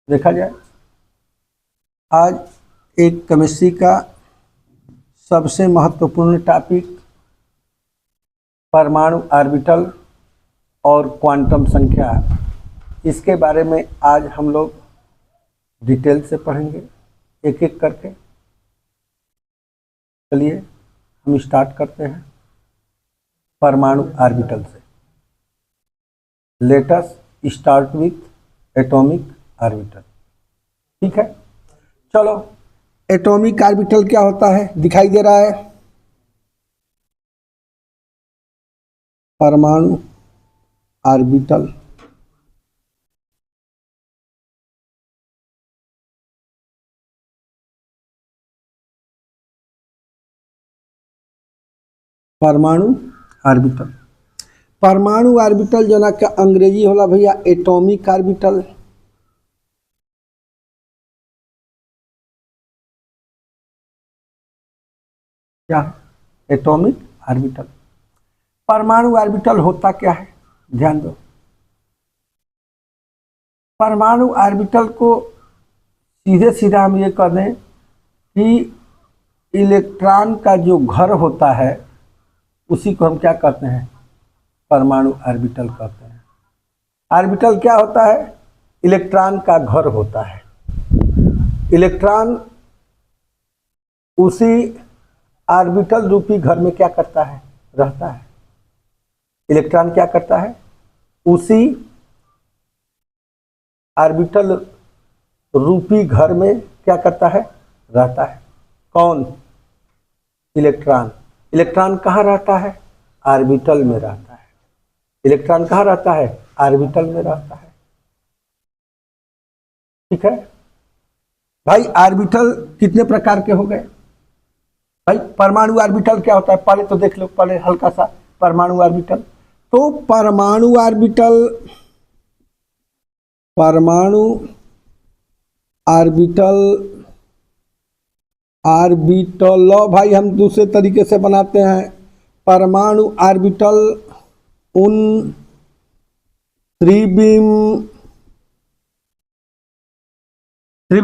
देखा जाए, आज एक केमिस्ट्री का सबसे महत्वपूर्ण टॉपिक परमाणु ऑर्बिटल और क्वांटम संख्या, इसके बारे में आज हम लोग डिटेल से पढ़ेंगे एक एक करके। चलिए हम स्टार्ट करते हैं परमाणु ऑर्बिटल से। Let us start with atomic orbital. ठीक है, चलो। एटॉमिक ऑर्बिटल क्या होता है, दिखाई दे रहा है। परमाणु ऑर्बिटल परमाणु ऑर्बिटल परमाणु ऑर्बिटल जना का अंग्रेजी होला भैया एटॉमिक ऑर्बिटल। क्या है एटॉमिक ऑर्बिटल? परमाणु ऑर्बिटल होता क्या है, ध्यान दो। परमाणु ऑर्बिटल को सीधे सीधा हम ये कह दें कि इलेक्ट्रॉन का जो घर होता है उसी को हम क्या कहते हैं, परमाणु ऑर्बिटल कहते हैं। ऑर्बिटल क्या होता है? इलेक्ट्रॉन का घर होता है। इलेक्ट्रॉन उसी ऑर्बिटल रूपी घर में क्या करता है, रहता है। इलेक्ट्रॉन क्या करता है, उसी ऑर्बिटल रूपी घर में क्या करता है, रहता है। कौन? इलेक्ट्रॉन। इलेक्ट्रॉन कहाँ रहता है? ऑर्बिटल में रहता है। इलेक्ट्रॉन कहाँ रहता है? ऑर्बिटल में रहता है। ठीक है भाई। ऑर्बिटल कितने प्रकार के हो गए भाई? परमाणु ऑर्बिटल क्या होता है पहले तो देख लो, पहले हल्का सा परमाणु ऑर्बिटल। तो परमाणु ऑर्बिटल ऑर्बिटल भाई हम दूसरे तरीके से बनाते हैं। परमाणु ऑर्बिटल उन त्रिविम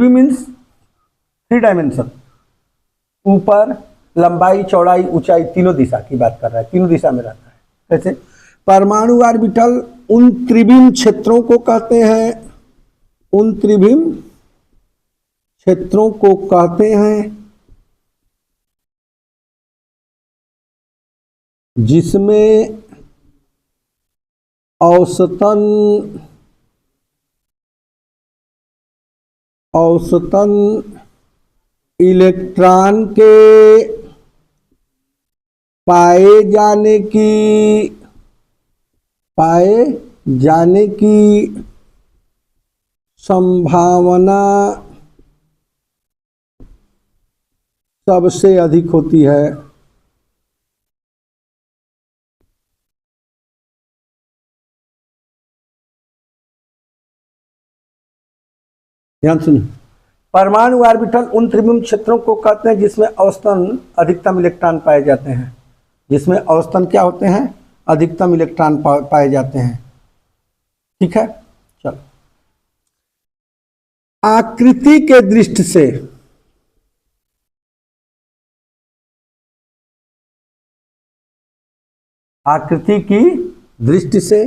मीन्स 3 डायमेंशन, ऊपर, लंबाई, चौड़ाई, ऊंचाई, तीनों दिशा की बात कर रहा है। तीनों दिशा में रहता है। कैसे? परमाणु ऑर्बिटल उन त्रिविम क्षेत्रों को कहते हैं, उन त्रिविम क्षेत्रों को कहते हैं जिसमें औसतन इलेक्ट्रॉन के पाए जाने की संभावना सबसे अधिक होती है। ध्यान सुनिए, परमाणु ऑर्बिटल उन त्रिविम क्षेत्रों को कहते हैं जिसमें औसतन अधिकतम इलेक्ट्रॉन पाए जाते हैं। जिसमें औसतन क्या होते हैं, अधिकतम इलेक्ट्रॉन पाए जाते हैं। ठीक है, चलो। आकृति के दृष्टि से आकृति की दृष्टि से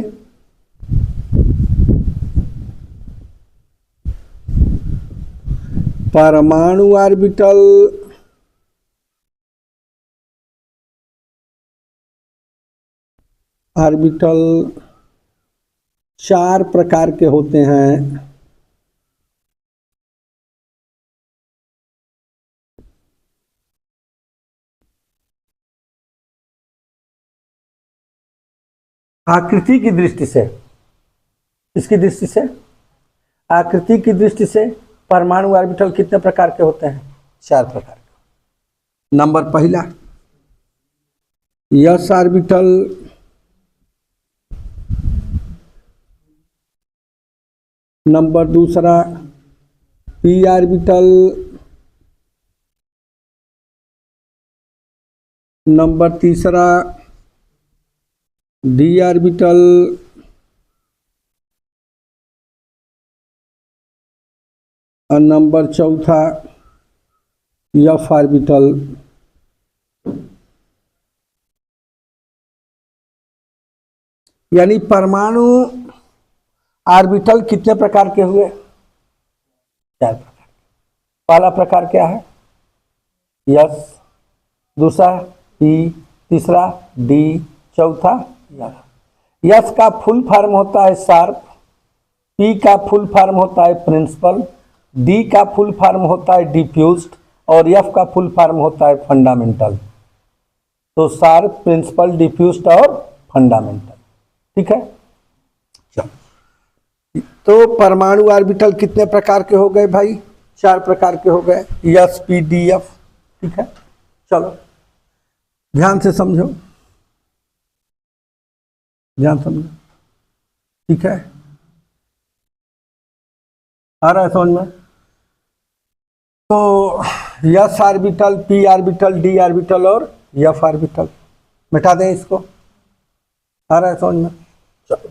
परमाणु ऑर्बिटल चार प्रकार के होते हैं। आकृति की दृष्टि से, इसकी दृष्टि से, आकृति की दृष्टि से परमाणु ऑर्बिटल कितने प्रकार के होते हैं? 4 प्रकार के। नंबर पहला एस ऑर्बिटल, नंबर दूसरा पी ऑर्बिटल, नंबर तीसरा डी ऑर्बिटल, और नंबर चौथा एफ ऑर्बिटल। यानी परमाणु ऑर्बिटल कितने प्रकार के हुए? 4 प्रकार। पहला प्रकार क्या है? यस, दूसरा पी, तीसरा डी, चौथा एफ। यस का फुल फॉर्म होता है शार्प, पी का फुल फॉर्म होता है प्रिंसिपल, डी का फुल फॉर्म होता है डिफ्यूज्ड और एफ का फुल फॉर्म होता है फंडामेंटल। तो शार्प, प्रिंसिपल, डिफ्यूज्ड और फंडामेंटल। ठीक है, चलो। तो परमाणु ऑर्बिटल कितने प्रकार के हो गए भाई? 4 प्रकार के हो गए, एस, पी, डी, एफ। ठीक है, चलो ध्यान से समझो, ध्यान समझो। ठीक है, आ रहा है समझ में? तो S orbital, P orbital, D orbital और एफ ऑर्बिटल। मिटा दें इसको। आ रहा है समझ में? चलो,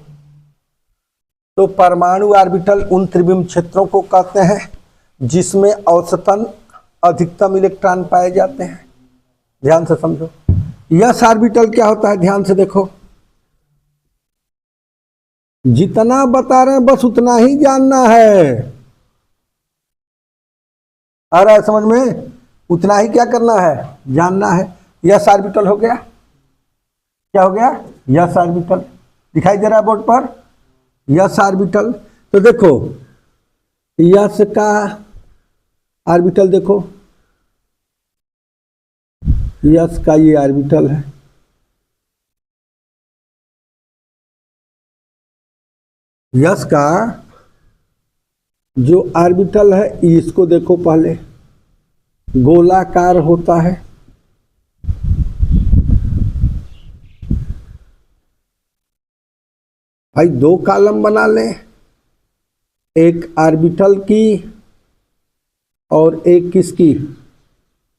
तो परमाणु ऑर्बिटल उन त्रिविम क्षेत्रों को कहते हैं जिसमें औसतन अधिकतम इलेक्ट्रॉन पाए जाते हैं। ध्यान से समझो। एस ऑर्बिटल क्या होता है? ध्यान से देखो, जितना बता रहे हैं बस उतना ही जानना है। आ रहा है समझ में? उतना ही क्या करना है? जानना है। एस ऑर्बिटल हो गया। क्या हो गया? S orbital. दिखाई दे रहा है बोर्ड पर? S orbital. तो देखो एस का ऑर्बिटल देखो, एस का ये ऑर्बिटल है। एस का जो ऑर्बिटल है इसको देखो, पहले गोलाकार होता है। भाई 2 कॉलम बना लें, एक ऑर्बिटल की और एक किसकी?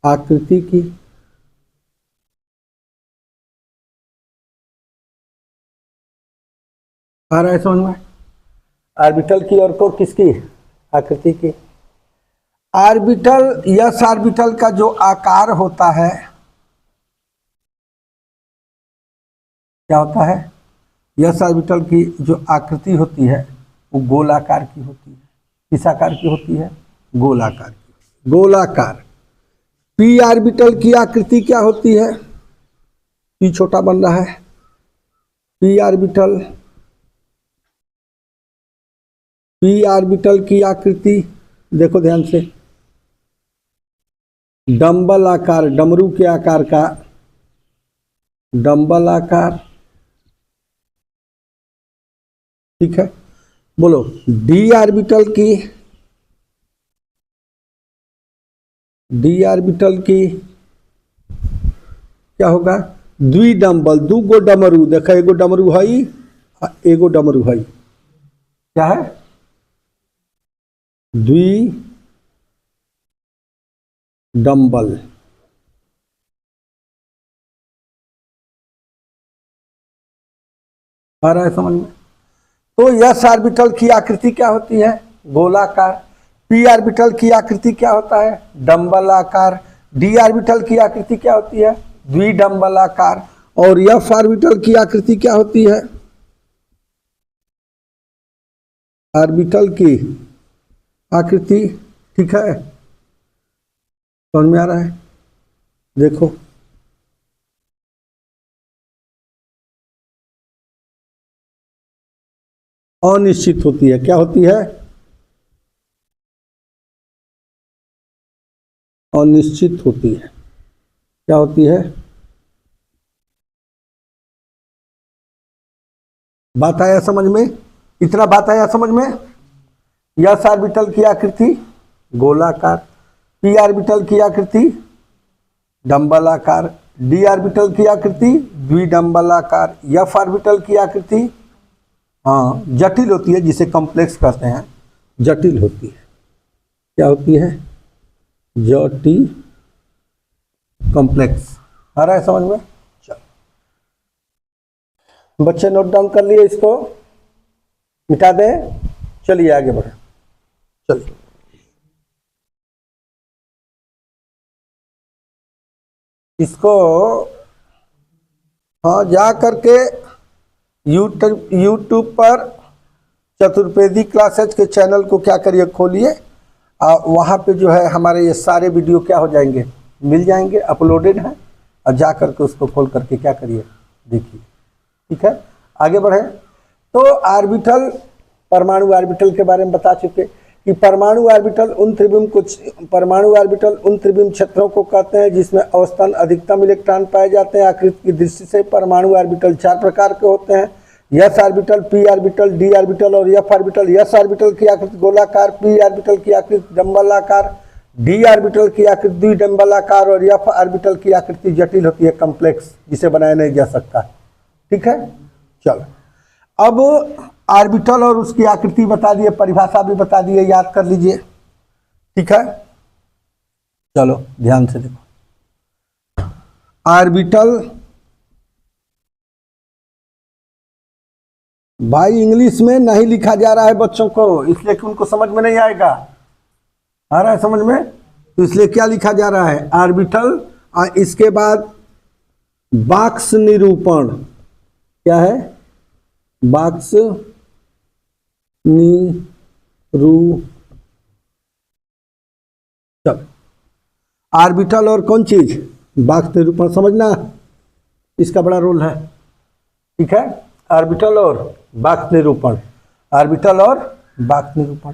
आकृति की। आ रहा है समझ में? ऑर्बिटल की और को किसकी? आकृति की। ऑर्बिटल, एस ऑर्बिटल का जो आकार होता है क्या होता है? एस ऑर्बिटल की जो आकृति होती है वो गोलाकार की होती है। किस आकार की होती है? गोलाकार की, गोलाकार। पी ऑर्बिटल की आकृति क्या होती है? पी छोटा बन रहा है। पी ऑर्बिटल, पी ऑर्बिटल की आकृति देखो ध्यान से, डंबल आकार, डमरू के आकार का डंबल आकार। ठीक है, बोलो। डी ऑर्बिटल की, डी ऑर्बिटल की क्या होगा? द्विडंबल, 2 गो डमरू। देखो एगो डमरू है, एगो डमरू है। क्या है? द्विडंबल। आ रहा है समझ में? तो एस ऑर्बिटल की आकृति क्या होती है? गोलाकार। पी ऑर्बिटल की आकृति क्या होता है? डंबल आकार। डी ऑर्बिटल की आकृति क्या होती है? द्विडंबल आकार। और एफ ऑर्बिटल की आकृति क्या होती है? ऑर्बिटल की आकृति, ठीक है, समझ में आ रहा है? देखो अनिश्चित होती है। क्या होती है? अनिश्चित होती है। क्या होती है? बात आया समझ में? इतना बात आया समझ में? एस ऑर्बिटल की आकृति गोलाकार, पी ऑर्बिटल की आकृति डंबलाकार, डी ऑर्बिटल की आकृति द्विडंबलाकार, एफ ऑर्बिटल की आकृति हाँ जटिल होती है, जिसे कॉम्प्लेक्स कहते हैं, जटिल होती है। क्या होती है? जटिल, कॉम्प्लेक्स। आ रहा है समझ में? चलो बच्चे नोट डाउन कर लिए, इसको मिटा दें। चलिए आगे बढ़े। चलिए इसको हाँ जा करके यूट्यूब पर चतुर्वेदी क्लासेज के चैनल को क्या करिए खोलिए, वहाँ पे जो है हमारे ये सारे वीडियो क्या हो जाएंगे, मिल जाएंगे, अपलोडेड हैं, और जा करके उसको खोल करके क्या करिए देखिए। ठीक है, आगे बढ़े। तो ऑर्बिटल, परमाणु ऑर्बिटल के बारे में बता चुके कि परमाणु ऑर्बिटल उन त्रिविम क्षेत्रों को कहते हैं जिसमें औसतन अधिकतम इलेक्ट्रॉन पाए जाते हैं। आकृति की दृष्टि से परमाणु ऑर्बिटल 4 प्रकार के होते हैं: S orbital, P orbital, D orbital और एफ ऑर्बिटल। एस ऑर्बिटल की आकृति गोलाकार, पी ऑर्बिटल की आकृति डंबलाकार, डी ऑर्बिटल की आकृति द्विडंबलाकार और एफ ऑर्बिटल की आकृति जटिल होती है, कॉम्प्लेक्स, जिसे बनाया नहीं जा सकता। ठीक है, चलो अब ऑर्बिटल और उसकी आकृति बता दिए, परिभाषा भी बता दिए, याद कर लीजिए। ठीक है, चलो ध्यान से देखो। ऑर्बिटल भाई इंग्लिश में नहीं लिखा जा रहा है बच्चों को, इसलिए कि उनको समझ में नहीं आएगा। आ रहा है समझ में? तो इसलिए क्या लिखा जा रहा है, ऑर्बिटल, और इसके बाद बॉक्स निरूपण। क्या है? बॉक्स निरूपण। ऑर्बिटल और कौन चीज, बॉक्स निरूपण, समझना इसका बड़ा रोल है। ठीक है, ऑर्बिटल और बॉक्स निरूपण, ऑर्बिटल और बॉक्स निरूपण।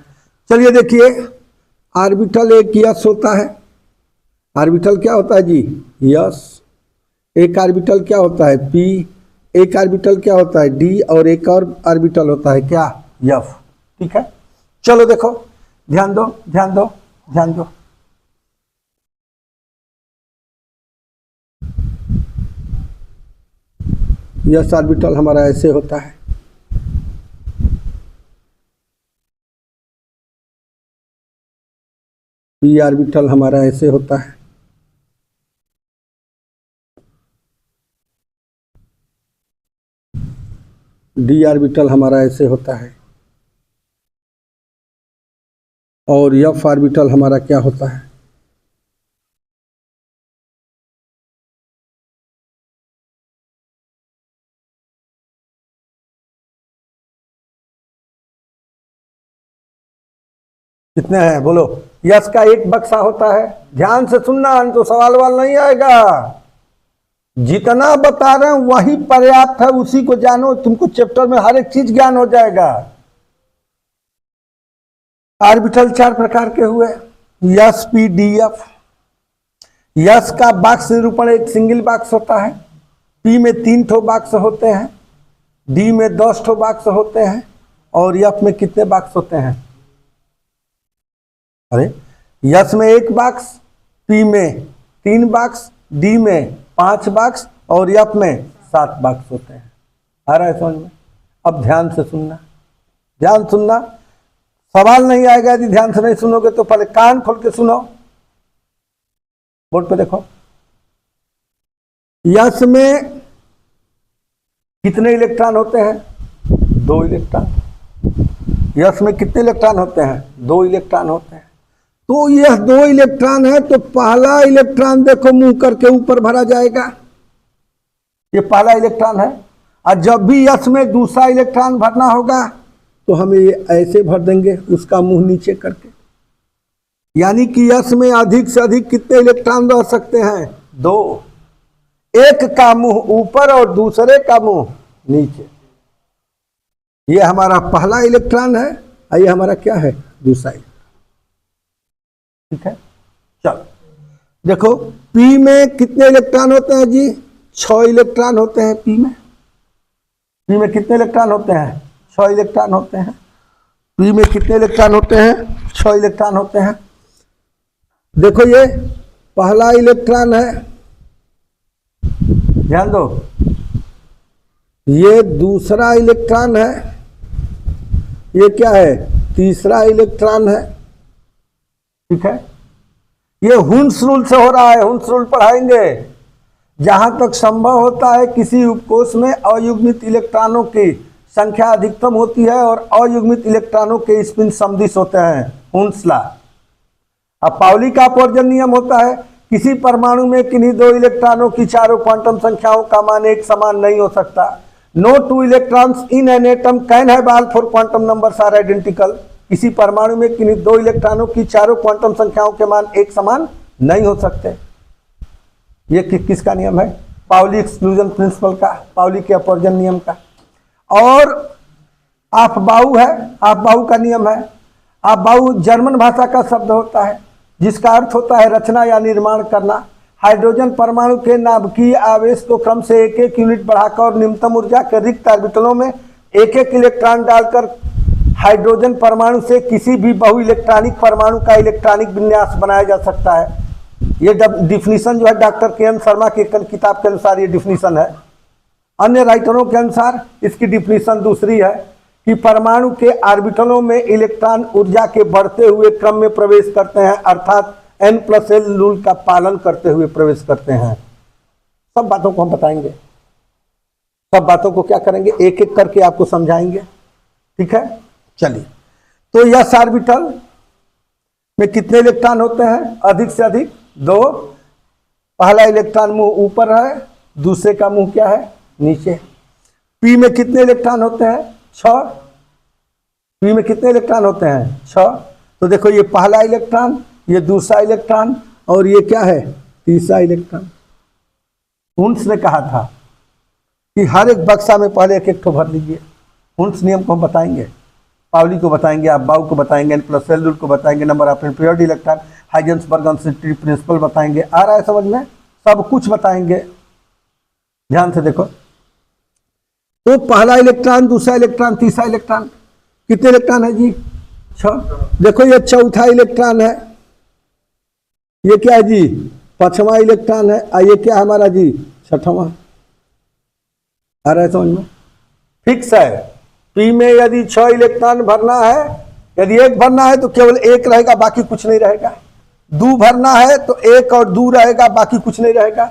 चलिए देखिए, ऑर्बिटल एक यस होता है। ऑर्बिटल क्या होता है जी, यस। एक ऑर्बिटल क्या होता है, पी। एक ऑर्बिटल क्या होता है, डी। और एक और ऑर्बिटल होता है क्या, एफ। ठीक है, चलो देखो, ध्यान दो ध्यान दो ध्यान दो। यस ऑर्बिटल हमारा ऐसे होता है, पी ऑर्बिटल हमारा ऐसे होता है, डी ऑर्बिटल हमारा ऐसे होता है, और एफ ऑर्बिटल हमारा क्या होता है, कितने हैं बोलो। यस का एक बक्सा होता है, ध्यान से सुनना, तो सवाल वाल नहीं आएगा। जितना बता रहे हैं वही पर्याप्त है, उसी को जानो, तुमको चैप्टर में हर एक चीज ज्ञान हो जाएगा। ऑर्बिटल 4 प्रकार के हुए, yes, P, D, F. Yes का बॉक्स निरूपण एक सिंगल बॉक्स होता है, पी में 3 ठो बॉक्स होते हैं, डी में 10 ठो बॉक्स होते हैं, और एफ में कितने बॉक्स होते हैं? अरे यस में 1 बॉक्स, पी में 3 बॉक्स, डी में 5 बॉक्स और एफ में 7 बॉक्स होते हैं। आ रहा है समझ में? अब ध्यान से सुनना, ध्यान सुनना, सवाल नहीं आएगा यदि ध्यान से नहीं सुनोगे तो। पहले कान खोल के सुनो, बोर्ड पे देखो। यस में कितने इलेक्ट्रॉन होते हैं? 2 इलेक्ट्रॉन। यस में कितने इलेक्ट्रॉन होते हैं? 2 इलेक्ट्रॉन होते हैं। तो यह 2 इलेक्ट्रॉन है, तो पहला इलेक्ट्रॉन देखो मुंह करके ऊपर भरा जाएगा, ये पहला इलेक्ट्रॉन है। और जब भी यस में दूसरा इलेक्ट्रॉन भरना होगा तो हम ये ऐसे भर देंगे, उसका मुंह नीचे करके। यानी कि यस में अधिक से अधिक कितने इलेक्ट्रॉन रह सकते हैं? 2। एक का मुंह ऊपर और दूसरे का मुंह नीचे। ये हमारा पहला इलेक्ट्रॉन है और ये हमारा क्या है? दूसरा। ठीक है, चलो देखो, पी में कितने इलेक्ट्रॉन होते हैं जी? 6 इलेक्ट्रॉन होते हैं पी में। पी में कितने इलेक्ट्रॉन होते हैं? 6 इलेक्ट्रॉन होते हैं। पी में कितने इलेक्ट्रॉन होते हैं? 6 इलेक्ट्रॉन होते हैं। देखो ये पहला इलेक्ट्रॉन है, ध्यान दो। ये दूसरा इलेक्ट्रॉन है, ये क्या है? तीसरा इलेक्ट्रॉन है। ठीक है, ये हुन्स रूल से हो रहा है, हुन्स रूल पढ़ाएंगे। जहां तक संभव होता है किसी उपकोष में अयुग्मित इलेक्ट्रॉनों की संख्या अधिकतम होती है और अयुग्मित इलेक्ट्रॉनों के स्पिन समदिश होते हैं, हुन्स लॉ। अब पाउली का अपवर्जन नियम होता है किसी परमाणु में किन्हीं दो इलेक्ट्रॉनों की चारों क्वांटम संख्याओं का मान एक समान नहीं हो सकता। No two electrons in an atom can have all four quantum numbers are identical. किसी परमाणु में किन्हीं दो इलेक्ट्रॉनों की चारों क्वांटम संख्याओं के मान एक समान नहीं हो सकते। ये किसका नियम है? पाउली एक्सक्लूजन प्रिंसिपल का, पाउली के अपवर्जन नियम का। और ऑफबाउ है, ऑफबाउ का नियम है। ऑफबाउ जर्मन भाषा का शब्द होता है जिसका अर्थ होता है रचना या निर्माण करना। हाइड्रोजन परमाणु के नाभिकीय आवेश को क्रम से एक एक यूनिट बढ़ाकर और न्यूनतम ऊर्जा के रिक्त ऑर्बिटलों में एक एक इलेक्ट्रॉन डालकर हाइड्रोजन परमाणु से किसी भी बहु इलेक्ट्रॉनिक परमाणु का इलेक्ट्रॉनिक विन्यास बनाया जा सकता है। ये डिफिनीशन जो है डॉक्टर के एम शर्मा की किताब के अनुसार ये डिफिनीशन है। अन्य राइटरों के अनुसार इसकी डिफिनीशन दूसरी है कि परमाणु के ऑर्बिटलों में इलेक्ट्रॉन ऊर्जा के बढ़ते हुए क्रम में प्रवेश करते हैं, अर्थात n+l रूल का पालन करते हुए प्रवेश करते हैं। सब बातों को हम बताएंगे, सब बातों को क्या करेंगे एक एक करके आपको समझाएंगे, ठीक है। चलिए, तो यस ऑर्बिटल में कितने इलेक्ट्रॉन होते हैं? अधिक से अधिक दो। पहला इलेक्ट्रॉन मुंह ऊपर है, दूसरे का मुंह क्या है? नीचे। पी में कितने इलेक्ट्रॉन होते हैं? 6। पी में कितने इलेक्ट्रॉन होते हैं? 6। तो देखो ये पहला इलेक्ट्रॉन, ये दूसरा इलेक्ट्रॉन और ये क्या है? तीसरा इलेक्ट्रॉन। हुन्स ने कहा था कि हर एक बक्सा में पहले एक एक ठो भर लीजिए। हुन्स नियम को हम बताएंगे, पाउली को बताएंगे, ऑफबाउ को बताएंगे, n+l रूल को बताएंगे, नंबर ऑफ इम्प्योर्ड इलेक्ट्रॉन, हाइजेंसबर्ग अनसिमेट्री प्रिंसिपल बताएंगे। आ रहा है समझ में? सब कुछ बताएंगे, ध्यान से देखो। तो पहला इलेक्ट्रॉन, दूसरा इलेक्ट्रॉन, तीसरा इलेक्ट्रॉन, कितने इलेक्ट्रॉन है जी? 6। देखो ये चौथा इलेक्ट्रॉन है, ये क्या है जी? 5वां इलेक्ट्रॉन है, और ये क्या है हमारा जी? 6वां। आ रहा है समझ में? फिक्स है। पी में यदि 6 इलेक्ट्रॉन भरना है, यदि एक भरना है तो केवल एक रहेगा, बाकी कुछ नहीं रहेगा। 2 भरना है तो 1 और 2 रहेगा, बाकी कुछ नहीं रहेगा।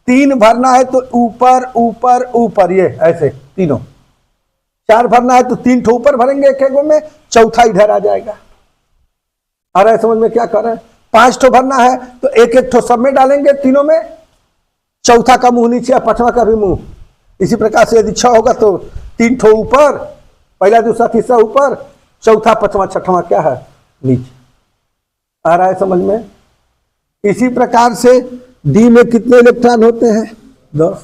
3 भरना है तो ऊपर ऊपर ऊपर, ये ऐसे तीनों। 4 भरना है तो 3 ठो ऊपर भरेंगे एक एक में, चौथा इधर आ जाएगा। आ रहा है समझ में क्या कर रहे हैं? 5 ठो भरना है तो एक एक ठो सब में डालेंगे तीनों में, चौथा का मुंह नीचे और 5वां का भी मुंह। इसी प्रकार से यदि 6 होगा तो 3 ठो ऊपर, पहला दूसरा तीसरा ऊपर, चौथा 5वां 6वां क्या है? नीचे। आ रहा है समझ में? इसी प्रकार से डी में कितने इलेक्ट्रॉन होते हैं? 10।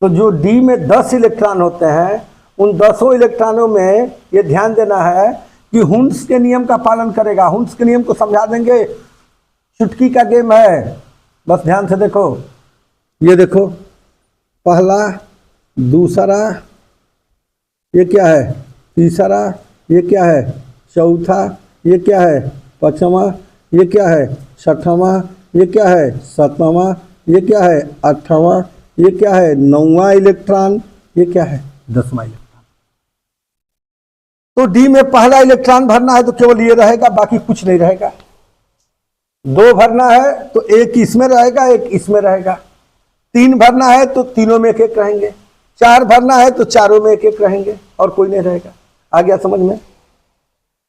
तो जो डी में 10 इलेक्ट्रॉन होते हैं, उन 10 इलेक्ट्रॉनों में ये ध्यान देना है कि हुन्स के नियम का पालन करेगा। हुन्स के नियम को समझा देंगे, चुटकी का गेम है, बस ध्यान से देखो। ये देखो, पहला, दूसरा, ये क्या है? तीसरा, ये क्या है? चौथा, ये क्या है? 5वां, ये क्या है? 6वां, ये क्या है? 7वां, ये क्या है? 8वां, ये क्या है? 9वां इलेक्ट्रॉन, ये क्या है? 10वां इलेक्ट्रॉन। तो डी में पहला इलेक्ट्रॉन भरना है तो केवल ये रहेगा, बाकी कुछ नहीं रहेगा। 2 भरना है तो एक इसमें रहेगा, एक इसमें रहेगा। 3 भरना है तो तीनों में एक एक रहेंगे। 4 भरना है तो चारों में एक एक रहेंगे और कोई नहीं रहेगा। आ गया समझ में?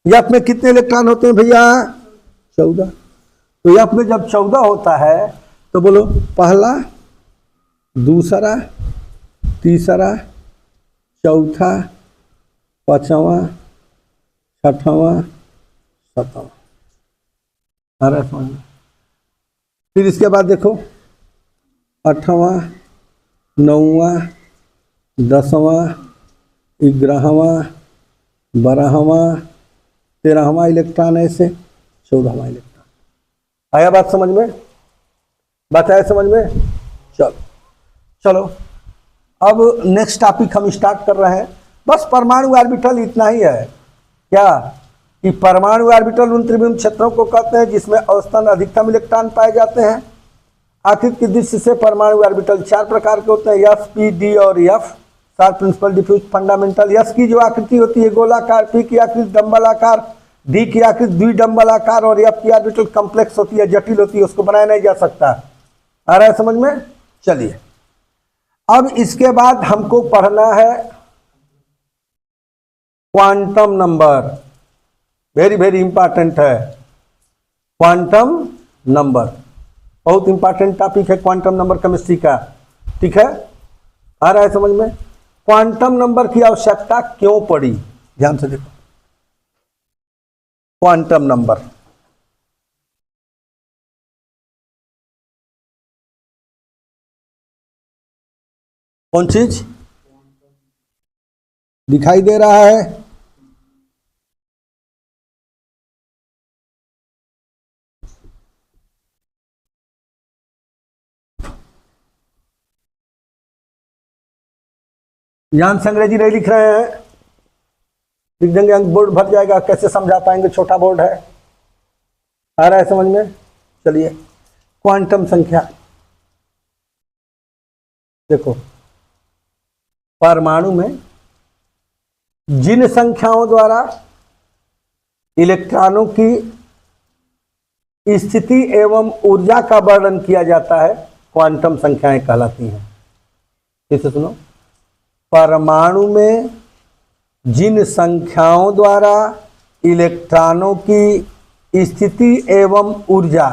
यफ में कितने इलेक्ट्रॉन होते हैं भैया? 14। तो यफ में जब 14 होता है तो बोलो पहला, दूसरा, तीसरा, चौथा, 5वां, 6वां, 7वां। आ रहा है समझ में? फिर इसके बाद देखो 8वां, 9वां, 10वां, 11वां, 12वां, 13वां इलेक्ट्रॉन, ऐसे 14वां इलेक्ट्रॉन। आया बात समझ में? बात आया समझ में? चलो चलो, अब नेक्स्ट टॉपिक हम स्टार्ट कर रहे हैं। बस परमाणु ऑर्बिटल इतना ही है क्या कि परमाणु ऑर्बिटल उन त्रिविम क्षेत्रों को कहते हैं जिसमें औसतन अधिकतम इलेक्ट्रॉन पाए जाते हैं। आकृति की दृष्टि से परमाणु ऑर्बिटल 4 प्रकार के होते हैं, एस, पी, डी और f. 4 principal, diffuse, fundamental. S की जो आकृति होती है गोलाकार, पी की आकृति डंबलाकार, डी की आकृति द्विडंबलाकार और एफ की ऑर्बिटल कॉम्प्लेक्स होती है, जटिल होती है, उसको बनाया नहीं जा सकता। आ रहा है समझ में? चलिए, अब इसके बाद हमको पढ़ना है quantum number. Very very important है क्वांटम नंबर। बहुत इंपॉर्टेंट टॉपिक है क्वांटम नंबर केमिस्ट्री का। ठीक है, आ रहा है समझ में? क्वांटम नंबर की आवश्यकता क्यों पड़ी, ध्यान से देखो। क्वांटम नंबर कौन चीज दिखाई दे रहा है? ध्यान से अंग्रेजी नहीं लिख रहे हैं, लिख देंगे अंक बोर्ड भर जाएगा, कैसे समझा पाएंगे, छोटा बोर्ड है। आ रहा है समझ में? चलिए, क्वांटम संख्या देखो, परमाणु में जिन संख्याओं द्वारा इलेक्ट्रॉनों की स्थिति एवं ऊर्जा का वर्णन किया जाता है, क्वांटम संख्याएं कहलाती हैं। इसे सुनो, परमाणु में जिन संख्याओं द्वारा इलेक्ट्रॉनों की स्थिति एवं ऊर्जा,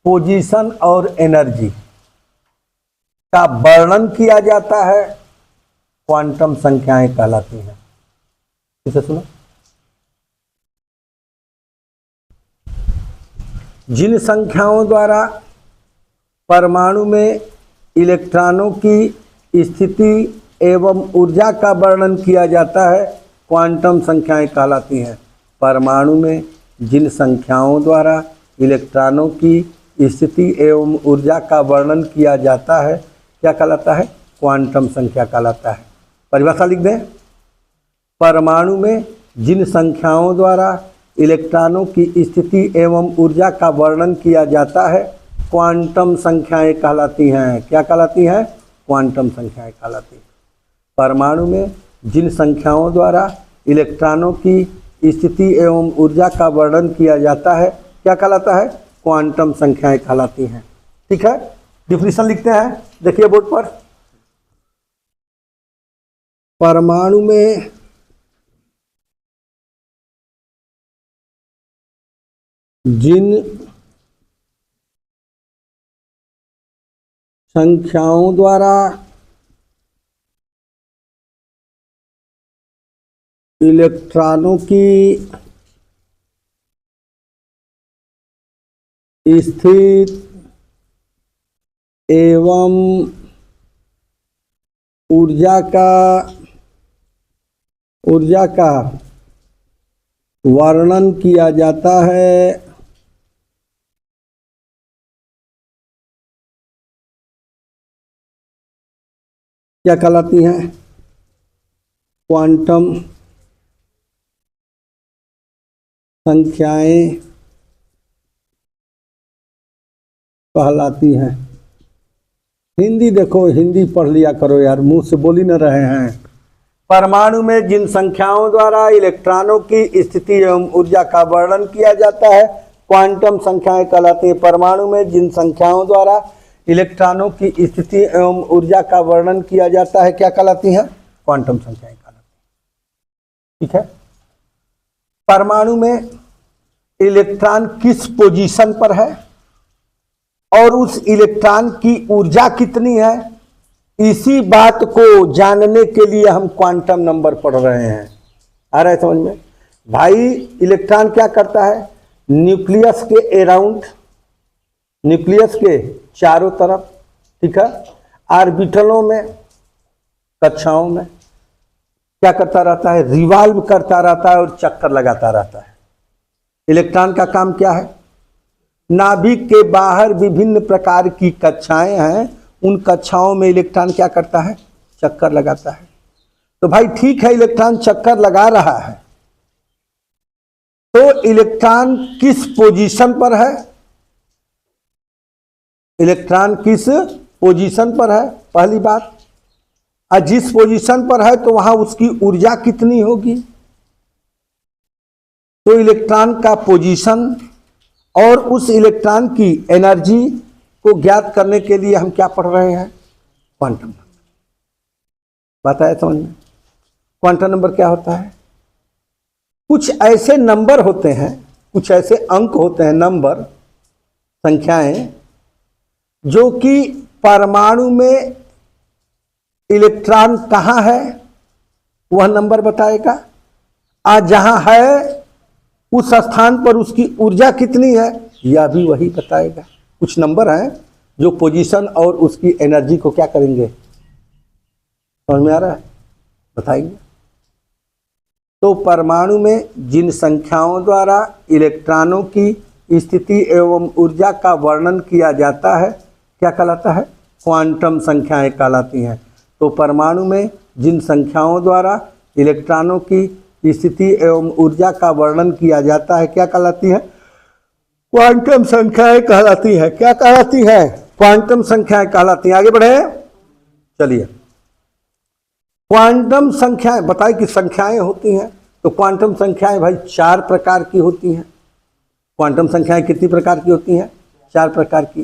पोजीशन और एनर्जी का वर्णन किया जाता है, क्वांटम संख्याएं कहलाती हैं। इसे सुनो, जिन संख्याओं द्वारा परमाणु में इलेक्ट्रॉनों की स्थिति एवं ऊर्जा का वर्णन किया जाता है, क्वांटम संख्याएं कहलाती हैं। परमाणु में जिन संख्याओं द्वारा इलेक्ट्रॉनों की स्थिति एवं ऊर्जा का वर्णन किया जाता है, क्या कहलाता है? क्वांटम संख्या कहलाता है। परिभाषा लिख दें, परमाणु में जिन संख्याओं द्वारा इलेक्ट्रॉनों की स्थिति एवं ऊर्जा का वर्णन किया जाता है, क्वांटम संख्याएं कहलाती हैं। क्या कहलाती हैं? क्वांटम संख्याएं कहलाती हैं। परमाणु में जिन संख्याओं द्वारा इलेक्ट्रॉनों की स्थिति एवं ऊर्जा का वर्णन किया जाता है, क्या कहलाता है? क्वांटम संख्याएं कहलाती हैं। ठीक है, डिफिनेशन लिखते हैं, देखिए बोर्ड पर। परमाणु में जिन संख्याओं द्वारा इलेक्ट्रॉनों की स्थिति एवं ऊर्जा का वर्णन किया जाता है, क्या कहलाती हैं? क्वांटम संख्याएं कहलाती हैं। हिंदी देखो, हिंदी पढ़ लिया करो यार, मुंह से बोल ही न रहे हैं। परमाणु में जिन संख्याओं द्वारा इलेक्ट्रॉनों की स्थिति एवं ऊर्जा का वर्णन किया जाता है, क्वांटम संख्याएं कहलाती हैं। परमाणु में जिन संख्याओं द्वारा इलेक्ट्रॉनों की स्थिति एवं ऊर्जा का वर्णन किया जाता है, क्या कहलाती हैं? क्वांटम संख्याएं कहलाती हैं। ठीक है, परमाणु में इलेक्ट्रॉन किस पोजीशन पर है और उस इलेक्ट्रॉन की ऊर्जा कितनी है, इसी बात को जानने के लिए हम क्वांटम नंबर पढ़ रहे हैं। आ रहा है समझ में? भाई इलेक्ट्रॉन क्या करता है? न्यूक्लियस के अराउंड, न्यूक्लियस के चारों तरफ, ठीक है, ऑर्बिटलों में, कक्षाओं में क्या करता रहता है? रिवॉल्व करता रहता है और चक्कर लगाता रहता है। इलेक्ट्रॉन का काम क्या है? नाभिक के बाहर विभिन्न प्रकार की कक्षाएं हैं, उन कक्षाओं में इलेक्ट्रॉन क्या करता है? चक्कर लगाता है। तो भाई ठीक है, इलेक्ट्रॉन चक्कर लगा रहा है, तो इलेक्ट्रॉन किस पोजीशन पर है? इलेक्ट्रॉन किस पोजीशन पर है? पहली बात, और जिस पोजीशन पर है तो वहां उसकी ऊर्जा कितनी होगी? तो इलेक्ट्रॉन का पोजीशन और उस इलेक्ट्रॉन की एनर्जी को ज्ञात करने के लिए हम क्या पढ़ रहे हैं? Quantum number. बात आया समझ में? क्वांटम नंबर क्या होता है? कुछ ऐसे नंबर होते हैं, कुछ ऐसे अंक होते हैं, नंबर, संख्याएं, जो कि परमाणु में इलेक्ट्रॉन कहाँ है वह नंबर बताएगा, और जहां है उस स्थान पर उसकी ऊर्जा कितनी है यह भी वही बताएगा। कुछ नंबर हैं जो पोजीशन और उसकी एनर्जी को क्या करेंगे, समझ में आ रहा है, बताएंगे। तो परमाणु में जिन संख्याओं द्वारा इलेक्ट्रॉनों की स्थिति एवं ऊर्जा का वर्णन किया जाता है क्या कहलाता है, क्वांटम संख्याएं कहलाती हैं। तो परमाणु में जिन संख्याओं द्वारा इलेक्ट्रॉनों की स्थिति एवं ऊर्जा का वर्णन किया जाता है क्या कहलाती है, क्वांटम संख्याएं कहलाती है। क्या कहलाती है, क्वांटम संख्याएं कहलाती हैं। आगे बढ़े, चलिए। क्वांटम संख्याएं बताइए कि संख्याएं होती हैं, तो क्वांटम संख्याएं भाई 4 प्रकार की होती हैं। क्वांटम संख्याएं कितनी प्रकार की होती हैं, 4 प्रकार की।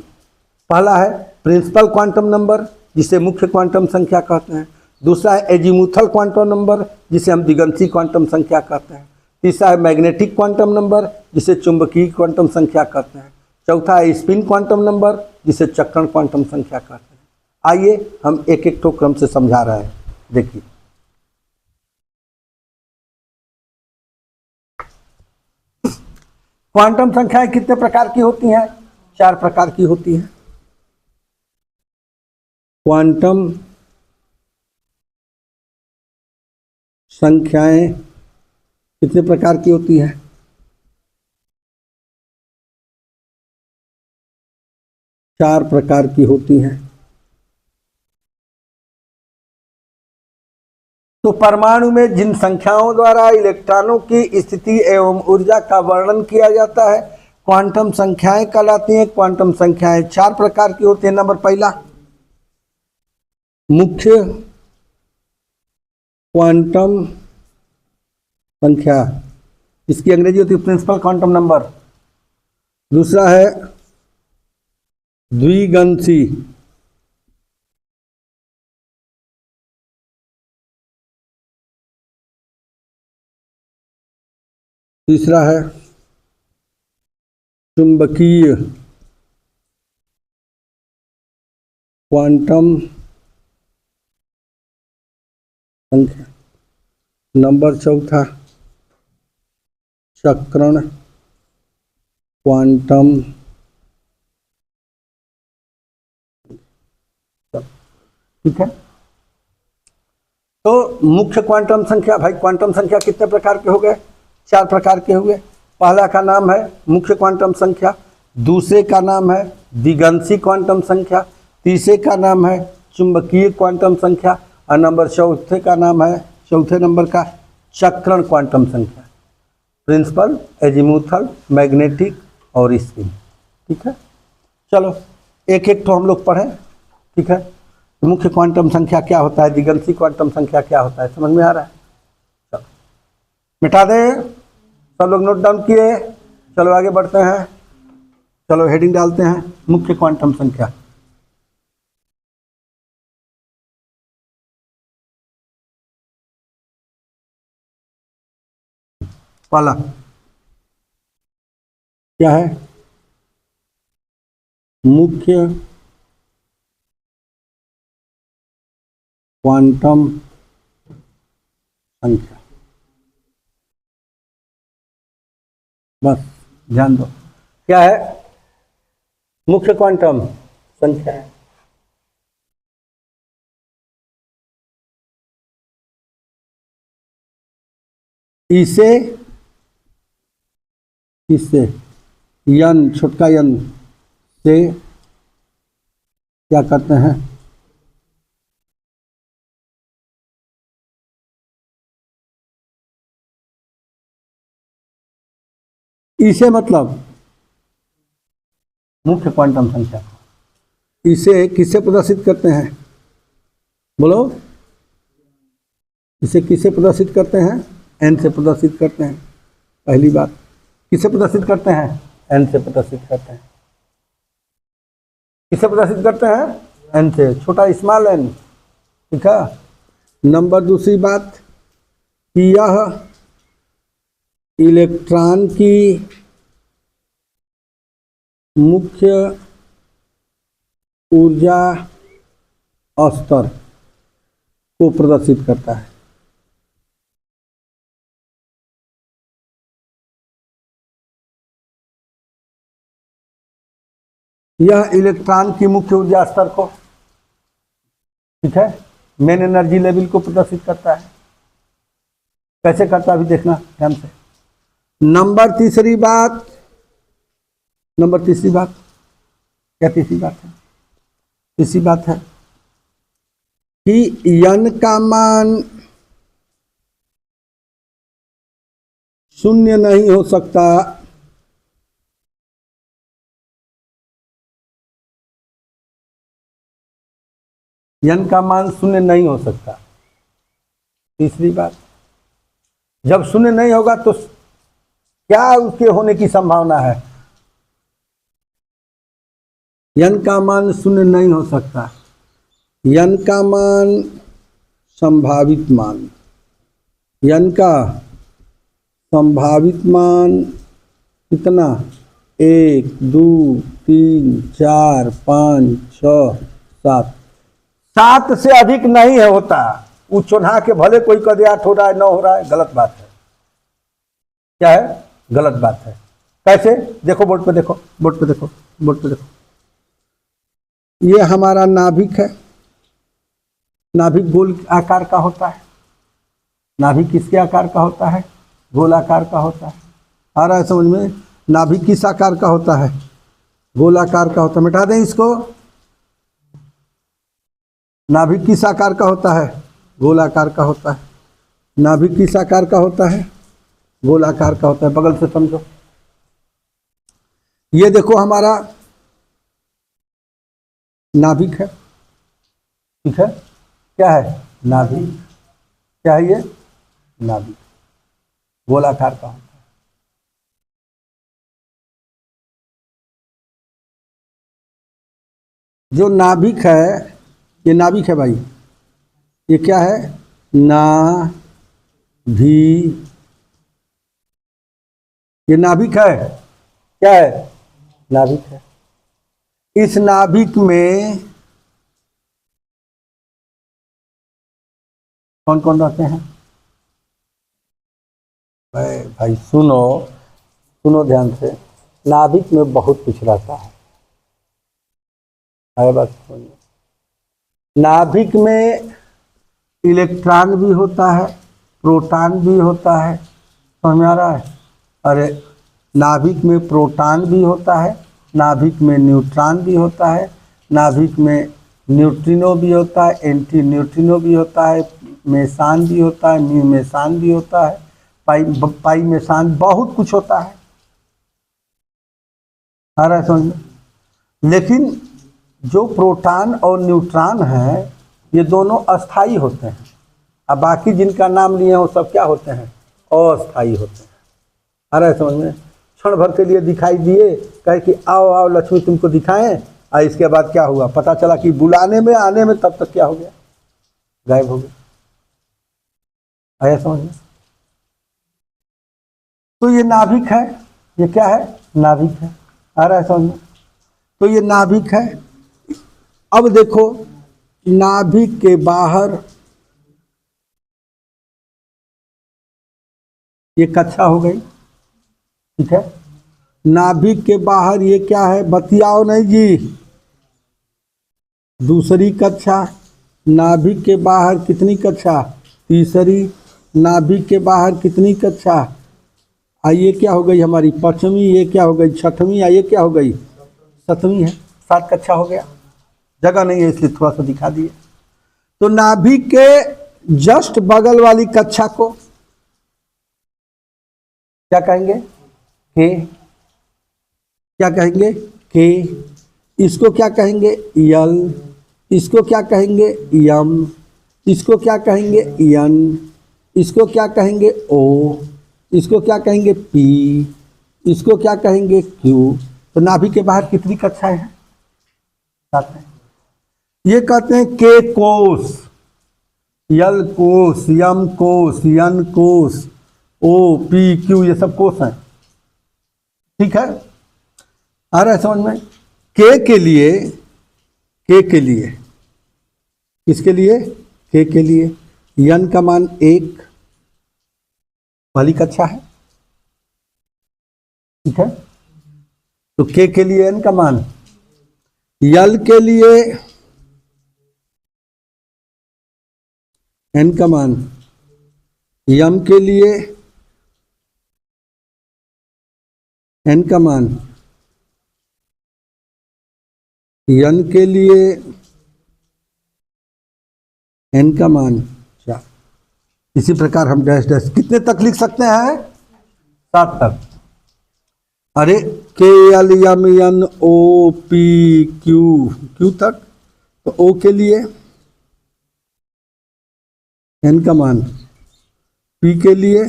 पहला है प्रिंसिपल क्वांटम नंबर जिसे मुख्य क्वांटम संख्या कहते हैं। दूसरा है एजीमुथल क्वांटम नंबर जिसे हम दिगंती क्वांटम संख्या कहते हैं। तीसरा है मैग्नेटिक क्वांटम नंबर जिसे चुंबकीय क्वांटम संख्या कहते हैं। चौथा है स्पिन क्वांटम नंबर जिसे चक्रण क्वांटम संख्या कहते हैं। आइए हम एक एक तो क्रम से समझा रहे हैं। देखिए, क्वांटम संख्याएं कितने प्रकार की होती हैं, 4 प्रकार की होती हैं। क्वांटम संख्याएं कितने प्रकार की होती हैं, 4 प्रकार की होती हैं। तो परमाणु में जिन संख्याओं द्वारा इलेक्ट्रॉनों की स्थिति एवं ऊर्जा का वर्णन किया जाता है क्वांटम संख्याएं कहलाती हैं। क्वांटम संख्याएं 4 प्रकार की होती हैं। नंबर पहला मुख्य क्वांटम संख्या, इसकी अंग्रेजी होती है प्रिंसिपल क्वांटम नंबर। दूसरा है द्विगंसी, तीसरा है चुंबकीय क्वांटम संख्या। नंबर चौथा चक्रण क्वांटम। ठीक है, तो मुख्य क्वांटम संख्या, भाई क्वांटम संख्या कितने प्रकार के हो गए, 4 प्रकार के हुए। पहला का नाम है मुख्य क्वांटम संख्या, दूसरे का नाम है दिगंसी क्वांटम संख्या, तीसरे का नाम है चुंबकीय क्वांटम संख्या, और नंबर चौथे का नाम है, चौथे नंबर का चक्रण क्वांटम संख्या। प्रिंसिपल, एजीमुथल, मैग्नेटिक और स्पिन। ठीक है, चलो एक एक तो हम लोग पढ़ें। ठीक है, मुख्य क्वांटम संख्या क्या होता है, दिगंती क्वांटम संख्या क्या होता है, समझ में आ रहा है। चलो मिटा दें, सब लोग नोट डाउन किए। चलो आगे बढ़ते हैं, चलो हेडिंग डालते हैं मुख्य क्वांटम संख्या। पहला क्या है, मुख्य क्वांटम संख्या। बस ध्यान दो, क्या है, मुख्य क्वांटम संख्या है। इसे यन, छोटका यन से क्या करते हैं, इसे मतलब मुख्य क्वांटम संख्या, इसे किससे प्रदर्शित करते हैं, बोलो, इसे किससे प्रदर्शित करते हैं, एन से प्रदर्शित करते हैं। पहली बात, किससे प्रदर्शित करते हैं, एन से प्रदर्शित करते हैं। किससे प्रदर्शित करते हैं, एन से, छोटा स्मॉल एन। ठीक है, नंबर दूसरी बात कि यह इलेक्ट्रॉन की मुख्य ऊर्जा स्तर को प्रदर्शित करता है। यह इलेक्ट्रॉन की मुख्य ऊर्जा स्तर को, ठीक है, मेन एनर्जी लेवल को प्रदर्शित करता है। कैसे करता है अभी देखना ध्यान से। नंबर तीसरी बात क्या तीसरी बात है? तीसरी बात है कि n का मान शून्य नहीं हो सकता n का मान शून्य नहीं हो सकता। तीसरी बात, जब शून्य नहीं होगा तो क्या उसके होने की संभावना है? n का मान शून्य नहीं हो सकता। n का मान संभावित मान, n का संभावित मान कितना? 1 2 3 4 5 6 7, 7 से अधिक नहीं है होता। वो चुना के भले कोई कदे 8 हो रहा है 9 हो रहा है, गलत बात है। क्या है? गलत बात है। कैसे? देखो बोर्ड पे देखो, बोर्ड पे देखो, बोर्ड पे देखो। ये हमारा नाभिक है। नाभिक गोल आकार का होता है। नाभिक किसके आकार का होता है? गोल आकार का होता है। आ रहा है समझ में? नाभिक किस आकार का होता है? गोल आकार का होता है। मिटा दें इसको। नाभिक किस आकार का होता है? गोल आकार का होता है। नाभिक किस आकार का होता है? गोल आकार का होता है। बगल से समझो। ये देखो हमारा नाभिक है, ठीक है। क्या है? नाभिक। क्या है ये? नाभिक गोल आकार का होता है। जो नाभिक है, ये नाभिक है भाई। ये क्या है? ये नाभिक है। क्या है? नाभिक है। इस नाभिक में कौन कौन रहते हैं? भाई सुनो ध्यान से। नाभिक में बहुत कुछ रहता है बस। नाभिक में इलेक्ट्रॉन भी होता है, प्रोटॉन भी होता है। समझ में आ रहा है? अरे नाभिक में प्रोटॉन भी होता है, नाभिक में न्यूट्रॉन भी होता है, नाभिक में न्यूट्रिनो भी होता है, एंटी न्यूट्रिनो भी होता है, मेसान भी होता है, म्यू मेसान भी होता है, पाई मेसान, बहुत कुछ होता है। आ रहा है समझ में? लेकिन जो प्रोटॉन और न्यूट्रॉन है ये दोनों अस्थाई होते हैं। अब बाकी जिनका नाम लिए हैं वो सब क्या होते हैं? अस्थाई होते हैं। आ रहा है समझ में? क्षण भर के लिए दिखाई दिए, कहे कि आओ आओ लक्ष्मी तुमको दिखाएं, और इसके बाद क्या हुआ? पता चला कि बुलाने में आने में तब तक क्या हो गया? गायब हो गया। आया समझ में? तो ये नाभिक है। ये क्या है? नाभिक है। आ रहा है समझ में? तो ये नाभिक है। अब देखो, नाभिक के बाहर ये कक्षा हो गई, ठीक है। नाभिक के बाहर ये क्या है? बतियाओ नहीं जी। दूसरी कक्षा। नाभिक के बाहर कितनी कक्षा? तीसरी। नाभिक के बाहर कितनी कक्षा? ये क्या हो गई हमारी? पांचवी। ये क्या हो गई? छठवीं। ये क्या हो गई? सातवीं है। 7 कक्षा हो गया। जगह नहीं है इसलिए थोड़ा सा दिखा दिए। तो नाभिक के जस्ट बगल वाली कक्षा को क्या कहेंगे? के। क्या कहेंगे? के। इसको क्या कहेंगे? यल। इसको क्या कहेंगे? यम। इसको क्या कहेंगे? यन। इसको क्या कहेंगे? ओ। इसको क्या कहेंगे? पी। इसको क्या कहेंगे? क्यू। तो नाभिक के बाहर कितनी कक्षाएं हैं? 7 हैं। ये कहते हैं के कोष, यल कोष, यम कोष, यन कोष, ओ पी क्यू, ये सब कोष हैं, ठीक है। आ रहा है समझ में? के के लिए, किसके लिए? के लिए। n का मान 1, पहली कक्षा है, ठीक है। तो के लिए n का मान, यल के लिए n का मान, यम के लिए n का मान, यन के लिए n का मान 4। इसी प्रकार हम डैश डैश कितने तक लिख सकते हैं? 7 तक। अरे k l m n o p q तक, तो ओ के लिए n का मान, p के लिए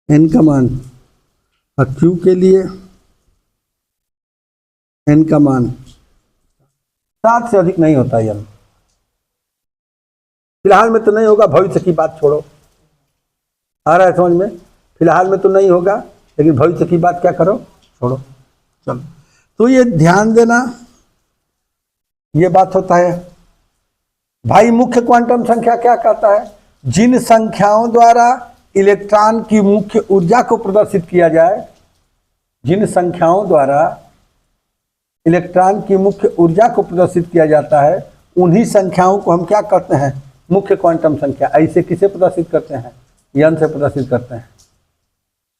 n का मान, और q के लिए n का मान। 7 से अधिक नहीं होता यन। फिलहाल में तो नहीं होगा, भविष्य की बात छोड़ो। आ रहा है समझ में? फिलहाल में तो नहीं होगा, लेकिन भविष्य की बात क्या करो, छोड़ो। चलो, तो ये ध्यान देना, ये बात होता है भाई। मुख्य क्वांटम संख्या क्या कहता है? जिन संख्याओं द्वारा इलेक्ट्रॉन की मुख्य ऊर्जा को प्रदर्शित किया जाए, जिन संख्याओं द्वारा इलेक्ट्रॉन की मुख्य ऊर्जा को प्रदर्शित किया जाता है, उन्हीं संख्याओं को हम क्या कहते हैं? मुख्य क्वांटम संख्या। ऐसे किसे प्रदर्शित करते हैं? यन से प्रदर्शित करते हैं।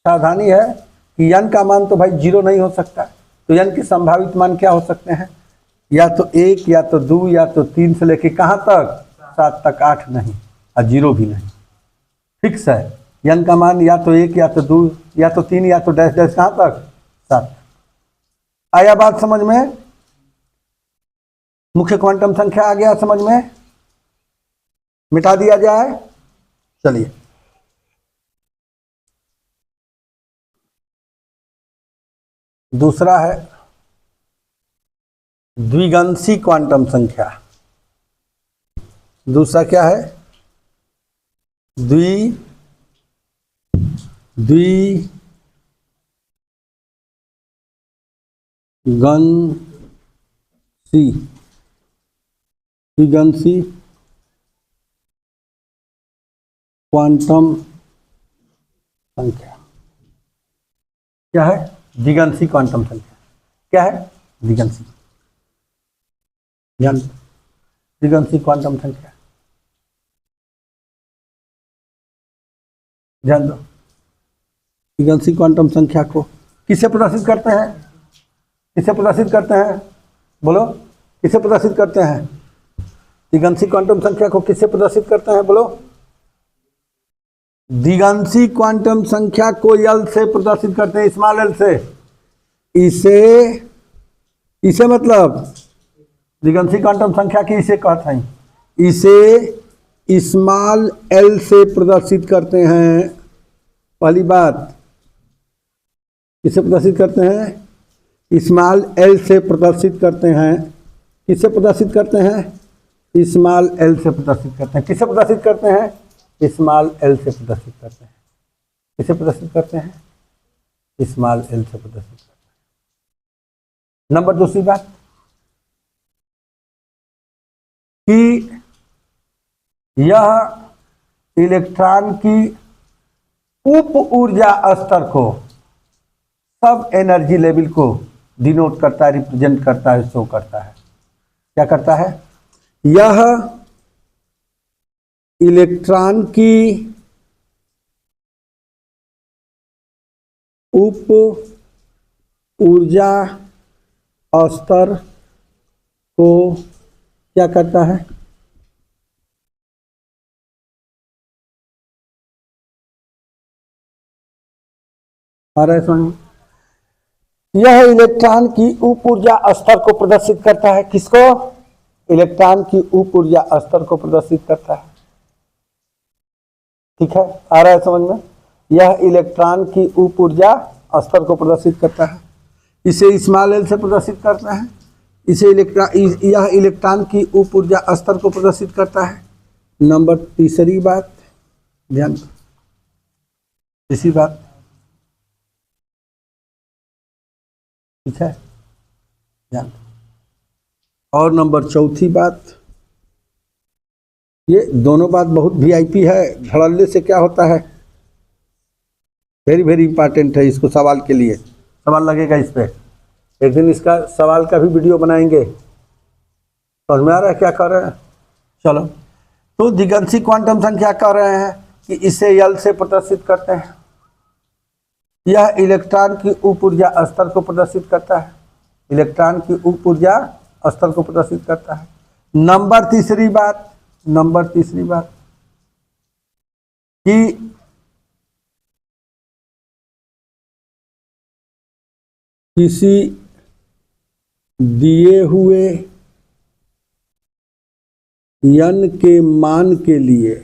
सावधानी है कि यन का मान तो भाई 0 नहीं हो सकता, तो यन के संभावित मान क्या हो सकते हैं? या तो 1, या तो 2, या तो 3 से लेके कहाँ तक? 7 तक। 8 नहीं, और 0 भी नहीं। फिक्स है यन का मान, या तो 1, या तो 2, या तो 3, या तो डैश डैश कहाँ तक? 7। आया बात समझ में? मुख्य क्वांटम संख्या आ गया समझ में? मिटा दिया जाए। चलिए, दूसरा है द्विगंशी क्वांटम संख्या। दूसरा क्या है? द्विगंशी क्वांटम संख्या क्या है? द्विगंशी क्वांटम संख्या क्या है? द्विगंशी। ध्यान, द्विगंशी क्वांटम संख्या ध्यान दो। द्विगंशी क्वांटम संख्या को किसे प्रदर्शित करते हैं? किसे प्रदर्शित करते हैं? बोलो, किसे प्रदर्शित करते हैं? द्विगंशी क्वांटम संख्या को किसे प्रदर्शित करते हैं? बोलो। द्विगंशी क्वांटम संख्या को यल से प्रदर्शित करते हैं, स्मॉल एल से। इसे मतलब द्विगंशी क्वांटम संख्या की इसे कहते हैं, इसे स्मॉल एल से प्रदर्शित करते हैं। पहली बात, किसे प्रदर्शित करते हैं? स्मॉल एल से प्रदर्शित करते हैं। किसे प्रदर्शित करते हैं? स्मॉल एल से प्रदर्शित करते हैं। किसे प्रदर्शित करते हैं? स्मॉल एल से प्रदर्शित करते हैं। किसे प्रदर्शित करते हैं? स्मॉल एल से प्रदर्शित करते हैं। नंबर दूसरी बात कि यह इलेक्ट्रॉन की उप ऊर्जा स्तर को, सब एनर्जी लेवल को डिनोट करता है, रिप्रेजेंट करता है, शो करता है। क्या करता है? यह इलेक्ट्रॉन की उप ऊर्जा स्तर को क्या करता है? आ रहा है समझ? यह इलेक्ट्रॉन की उप ऊर्जा स्तर को प्रदर्शित करता है। किसको? इलेक्ट्रॉन की उप ऊर्जा स्तर को प्रदर्शित करता है। ठीक है, आ रहा है समझ में? यह इलेक्ट्रॉन की उप ऊर्जा स्तर को प्रदर्शित करता है। इसे स्मॉल एल से प्रदर्शित करता है। यह इलेक्ट्रॉन की उप ऊर्जा स्तर को प्रदर्शित करता है। नंबर तीसरी बात, ध्यान, तीसरी बात, ठीक है, ध्यान। और नंबर चौथी बात, ये दोनों बात बहुत वीआईपी है, धड़ल्ले से क्या होता है, वेरी वेरी इंपॉर्टेंट है, इसको सवाल के लिए सवाल लगेगा इस पे, एक दिन इसका सवाल का भी वीडियो बनाएंगे। समझ में आ रहा है क्या कर रहे हैं? चलो, तो दिगंशी क्वांटम संख्या कह रहे हैं कि इसे यल से प्रदर्शित करते हैं। यह इलेक्ट्रॉन की उप ऊर्जा स्तर को प्रदर्शित करता है, इलेक्ट्रॉन की उप ऊर्जा स्तर को प्रदर्शित करता है। नंबर तीसरी बात कि किसी दिए हुए n के मान के लिए,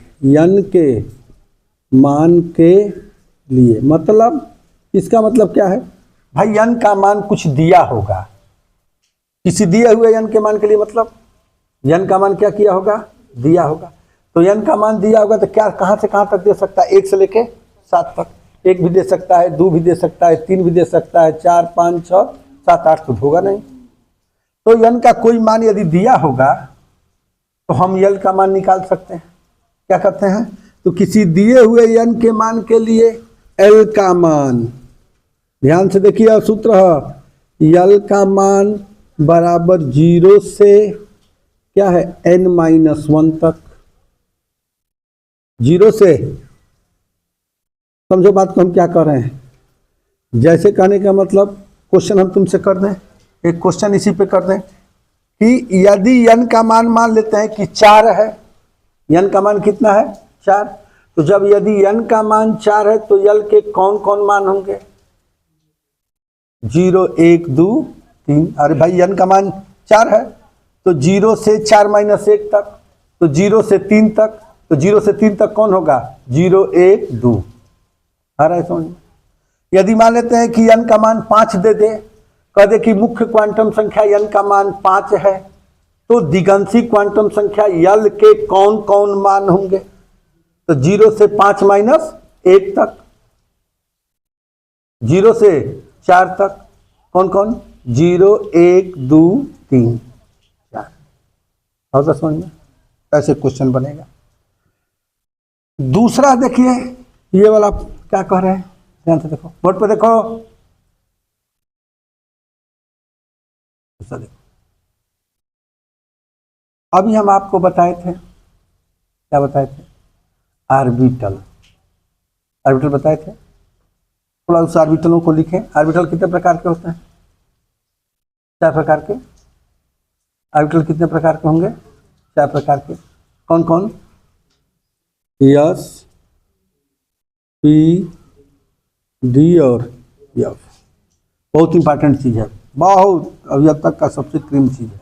मतलब इसका मतलब क्या है भाई, n का मान कुछ दिया होगा, किसी दिए हुए n के मान के लिए, मतलब n का मान क्या किया होगा, दिया होगा। तो n का मान दिया होगा तो क्या कहां से कहां तक दे सकता है, 1 से लेके 7 तक, 1 भी दे सकता है, 2 भी दे सकता है, 3 भी दे सकता है, 4 5 6 7 8 तो होगा नहीं। तो n का कोई मान यदि दिया होगा तो हम l का मान निकाल सकते हैं। क्या करते हैं, तो किसी दिए हुए n के मान के लिए l का मान, ध्यान से देखिए सूत्र है, l का मान बराबर 0 से क्या है n-1 तक, 0 से, समझो बात को हम क्या कर रहे हैं। जैसे कहने का मतलब, क्वेश्चन हम तुमसे कर दें, एक क्वेश्चन इसी पे कर दें कि यदि n का मान लेते हैं कि 4 है, n का मान कितना है 4, तो जब यदि n का मान 4 है तो l के कौन कौन मान होंगे, 0 1 2 3। अरे भाई n का मान 4 है तो 0 से 4 - 1 तक, तो 0 से 3 तक, तो 0 से 3 तक कौन होगा, 0 1 2। आ रहा है समझ में? यदि मान लेते हैं कि n का मान 5 दे दे, कह दे कि मुख्य क्वांटम संख्या n का मान 5 है, तो दिगंशी क्वांटम संख्या l के कौन कौन मान होंगे, तो 0 से 5 - 1 तक, 0 से 4 तक कौन कौन, 0 1 2 3 4। और तो समझ में कैसे क्वेश्चन बनेगा। दूसरा देखिए, ये वाला क्या कह रहे हैं, ध्यान से देखो, बोर्ड पर देखो, देखो अभी हम आपको बताए थे, क्या बताए थे, ऑर्बिटल बताए थे। थोड़ा उस ऑर्बिटलों को लिखें। ऑर्बिटल कितने प्रकार के होते हैं, 4 प्रकार के। ऑर्बिटल कितने प्रकार के होंगे, 4 प्रकार के। कौन कौन, S P D और F। बहुत इंपॉर्टेंट चीज है, बहुत अभी अब तक का सबसे क्रीम चीज है,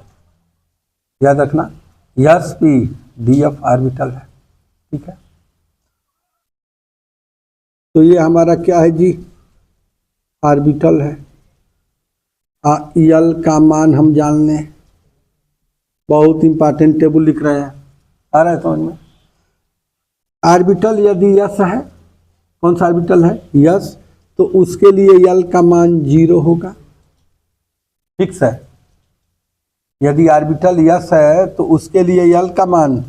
याद रखना। S P D F orbital है, ठीक है। तो ये हमारा क्या है जी, ऑर्बिटल है। L का मान हम जान लें, बहुत इंपॉर्टेंट टेबल लिख रहे हैं, आ रहा है समझ में। ऑर्बिटल यदि S है, कौन सा ऑर्बिटल है, S, तो उसके लिए L का मान 0 होगा, फिक्स है। यदि ऑर्बिटल S है तो उसके लिए L का मान,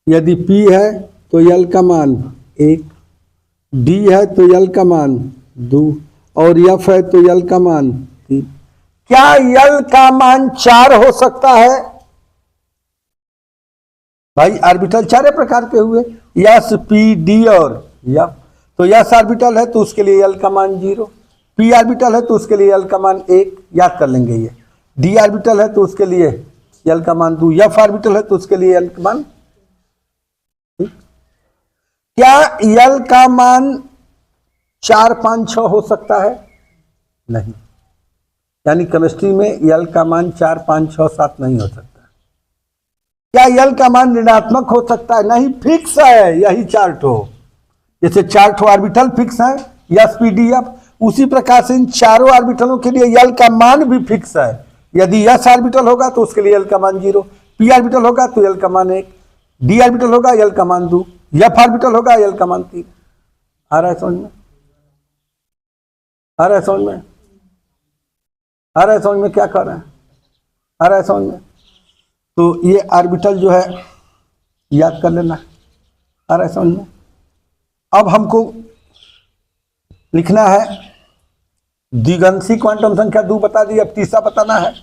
यदि P है तो L का मान 1, D है तो L का मान 2 और F है तो L का मान 3। क्या L का मान 4 हो सकता है भाई? ऑर्बिटल 4 प्रकार के हुए, S P D और F। तो S ऑर्बिटल है तो उसके लिए L का मान 0, P ऑर्बिटल है तो उसके लिए L का मान 1, याद कर लेंगे ये। D ऑर्बिटल है तो उसके लिए L का मान 2, F ऑर्बिटल है तो उसके लिए L का मान। क्या L का मान 4 5 6 हो सकता है? नहीं, यानी केमिस्ट्री में L का मान 4 5 6 7 नहीं हो सकता। क्या L का मान ऋणात्मक हो सकता है? नहीं, फिक्स है, यही 4 ठो। जैसे 4 ठो ऑर्बिटल फिक्स है, S P D F, उसी प्रकार से इन चारों ऑर्बिटलों के लिए L का मान भी फिक्स है। यदि S ऑर्बिटल होगा तो उसके लिए L का मान 0, P ऑर्बिटल होगा तो L का मान 1, D ऑर्बिटल होगा L का मान 2, F ऑर्बिटल होगा L का मान 3। आ रहा है समझ में? आ रहा है समझ में? आ रहा है समझ में? क्या कर रहे हैं? आ रहा है समझ में? तो ये ऑर्बिटल जो है याद कर लेना, आ रहा है समझ में। अब हमको लिखना है द्विगंशी क्वांटम संख्या 2 बता दी, अब तीसरा बताना है।